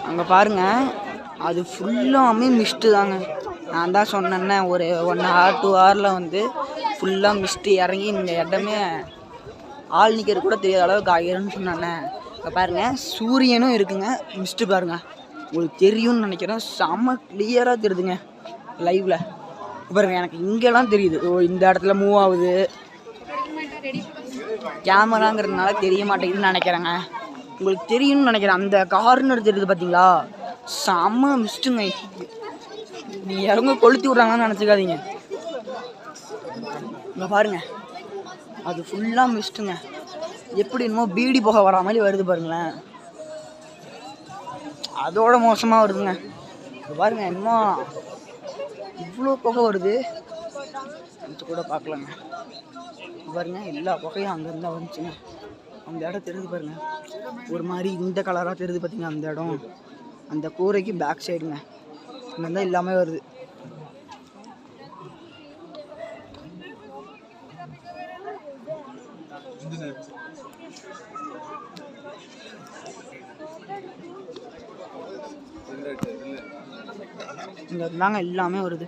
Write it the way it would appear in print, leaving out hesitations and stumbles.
அங்கே பாருங்கள், அது ஃபுல்லாமே மிஸ்ட்டு தாங்க. நான் தான் சொன்னேன்னே ஒரு 1 hour 2 hourல வந்து ஃபுல்லாக மிஸ்ட்டு இறங்கி இந்த இடமே ஆள் நிற்கிறது கூட தெரியாத அளவுக்கு ஆகிரும்னு சொன்னேன்னே. இப்போ பாருங்கள் சூரியனும் இருக்குங்க, மிஸ்ட்டு பாருங்கள் உங்களுக்கு தெரியும்னு நினைக்கிறேன். செம்ம கிளியராக தெரியுதுங்க லைவில். பாருங்கள் எனக்கு இங்கெல்லாம் தெரியுது. இந்த இடத்துல மூவ் ஆகுது, கேமராங்கிறதுனால தெரிய மாட்டேங்குதுன்னு நினைக்கிறேங்க. உங்களுக்கு தெரியும்னு நினைக்கிறேன். அந்த கார்னர் தெரியுது பார்த்தீங்களா, செம்ம மிஸ்ட்டுங்க. நீ இறங்க கொளுத்தி விட்றாங்கன்னு நினச்சிக்காதீங்க. இங்கே பாருங்க, அது ஃபுல்லாக மிஸ்ட்டுங்க. எப்படி என்னமோ பீடி புகை வரா மாதிரி வருது பாருங்களேன். அதோட மோசமாக வருதுங்க. இப்போ பாருங்க என்னமோ இவ்வளோ புகை வருது கூட பார்க்கலாங்க. பாருங்க எல்லா புகையும் அங்கேருந்து வந்துச்சுங்க. அந்த இடம் தெரியுது பாருங்க, ஒரு மாதிரி இந்த கலராக தெரியுது பார்த்தீங்கன்னா அந்த இடம். அந்த கூரைக்கு பேக் சைடுங்க இங்கேருந்தான் எல்லாமே வருது. இங்கே இருந்தாங்க எல்லாமே வருது.